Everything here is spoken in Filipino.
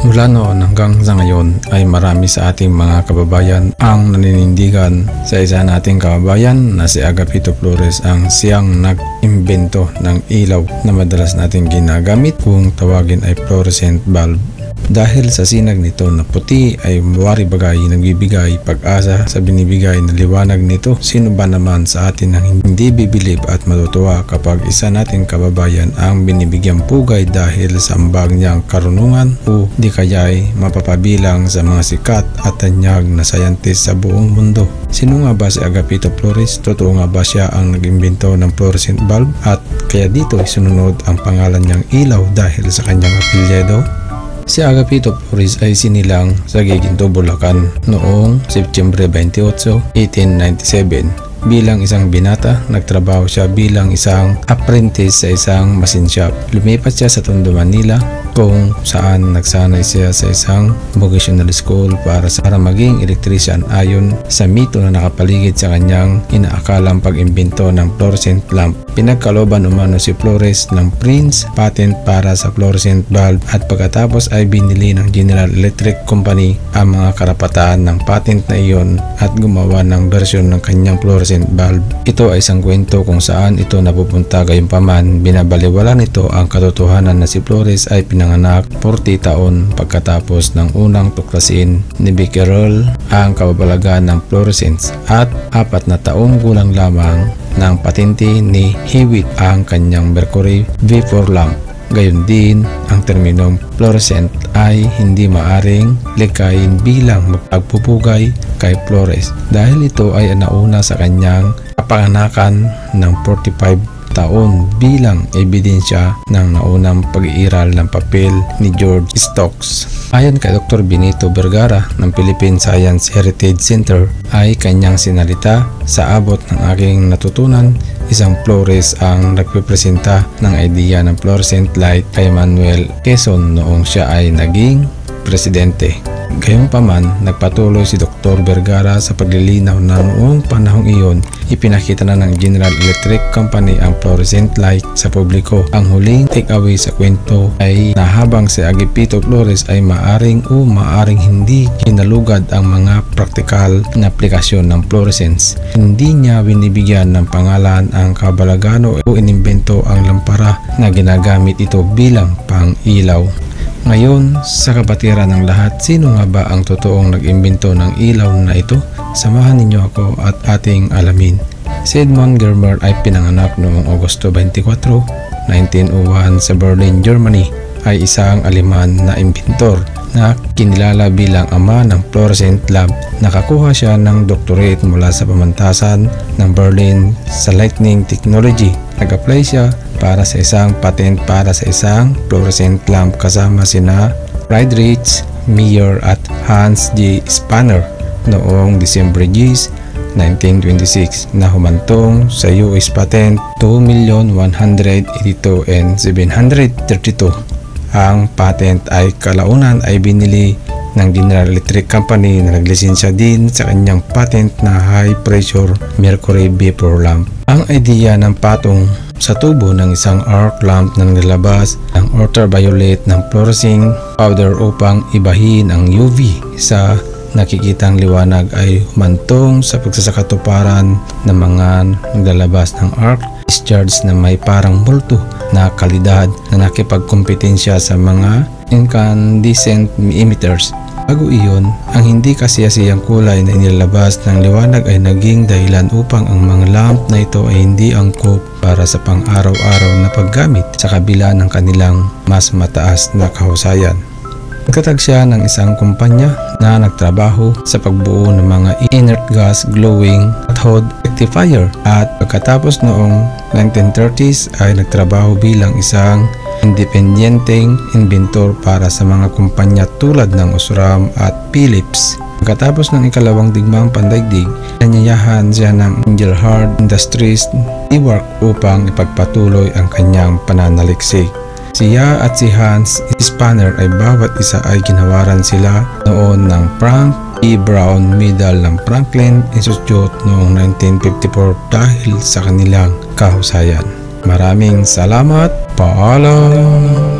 Mula noon hanggang sa ngayon ay marami sa ating mga kababayan ang naninindigan sa isa nating kababayan na si Agapito Flores ang siyang nag-imbento ng ilaw na madalas nating ginagamit kung tawagin ay fluorescent bulb. Dahil sa sinag nito na puti ay wari bagay nagbibigay pag-asa sa binibigay na liwanag nito. Sino ba naman sa atin ang hindi bibilib at matutuwa kapag isa nating kababayan ang binibigyang pugay dahil sa ambag niyang karunungan o di kaya'y mapapabilang sa mga sikat at tanyag na scientist sa buong mundo? Sino nga ba si Agapito Flores? Totoo nga ba siya ang nag-imbento ng fluorescent bulb at kaya dito isunod ang pangalan niyang ilaw dahil sa kanyang apelyido? Si Agapito Flores ay sinilang sa Guiguinto, Bulacan noong Setyembre 28, 1897. Bilang isang binata, nagtrabaho siya bilang isang apprentice sa isang machine shop. Lumipat siya sa Tondo, Manila kung saan nagsanay siya sa isang vocational school para maging electrician ayon sa mito na nakapaligid sa kanyang inaakalang pag-imbento ng fluorescent lamp. Pinagkalooban umano si Flores ng Prince patent para sa fluorescent bulb at pagkatapos ay binili ng General Electric Company ang mga karapatan ng patent na iyon at gumawa ng bersyon ng kanyang fluorescent bulb. Ito ay isang kwento kung saan ito napupunta, gayunpaman binabaliwala nito ang katotohanan na si Flores ay pinanganak 40 taon pagkatapos ng unang tuklasin ni Becquerel ang kababalagan ng fluorescence at 4 na taong gulang lamang ng patente ni Hewitt ang kanyang mercury vapor lamp. Gayon din, ang terminong fluorescent ay hindi maaring likayin bilang magpagpupugay kay Flores dahil ito ay nauna sa kanyang kapanganakan ng 45 taon bilang ebidensya ng naunang pag-iiral ng papel ni George Stokes. Ayon kay Dr. Benito Vergara ng Philippine Science Heritage Center ay kanyang sinalita, sa abot ng aking natutunan, isang Flores ang nagpipresenta ng idea ng fluorescent light kay Manuel Quezon noong siya ay naging presidente. Gayunpaman, nagpatuloy si Dr. Vergara sa paglilinaw na noong panahong iyon ipinakita na ng General Electric Company ang fluorescent light sa publiko. Ang huling take-away sa kwento ay na habang si Agapito Flores ay maaring hindi kinalugad ang mga praktikal na aplikasyon ng fluorescence, hindi niya binibigyan ng pangalan ang kabalagan o inimbento ang lampara na ginagamit ito bilang pang-ilaw. Ngayon, sa kapatiran ng lahat, sino nga ba ang totoong nag-imbento ng ilaw na ito? Samahan ninyo ako at ating alamin. Si Edmund Germer ay pinanganak noong Agosto 24, 1901 sa Berlin, Germany. Ay isang Aleman na imbintor na kinilala bilang ama ng fluorescent lamp. Nakakuha siya ng doctorate mula sa pamantasan ng Berlin sa lighting technology. Nag-apply siya para sa isang patent para sa isang fluorescent lamp kasama sina Friedrich Meyer at Hans G. Spanner noong December 1926 na humantong sa US patent 2,182,732. Ang patent ay kalaunan ay binili ng General Electric Company na naglisensya din sa kanyang patent na high pressure mercury vapor lamp. Ang idea ng patong sa tubo ng isang arc lamp na naglalabas ng ultraviolet ng fluorescing powder upang ibahin ang UV sa nakikitang liwanag ay humantong sa pagsasakatuparan ng mga naglalabas ng arc discharge na may parang multo na kalidad na nakipagkompetensya sa mga incandescent emitters. Bago iyon, ang hindi kasiyasiyang kulay na inilalabas ng liwanag ay naging dahilan upang ang mga lamp na ito ay hindi angkop para sa pang-araw-araw na paggamit sa kabila ng kanilang mas mataas na kahusayan. Nagtatag siya ng isang kumpanya na nagtrabaho sa pagbuo ng mga inert gas glowing cathode rectifier at pagkatapos noong 1930s ay nagtrabaho bilang isang independenteng inventor para sa mga kumpanya tulad ng Osram at Philips. Pagkatapos ng ikalawang digmaang pandaigdig, nanyayahan siya ng Engelhard Industries Newark upang ipagpatuloy ang kanyang pananaliksik. Siya at si Hans Spanner ay bawat isa ay ginawaran sila noon ng Frank E. Brown Medal ng Franklin Institute noong 1954 dahil sa kanilang kahusayan. Maraming salamat. Paalam.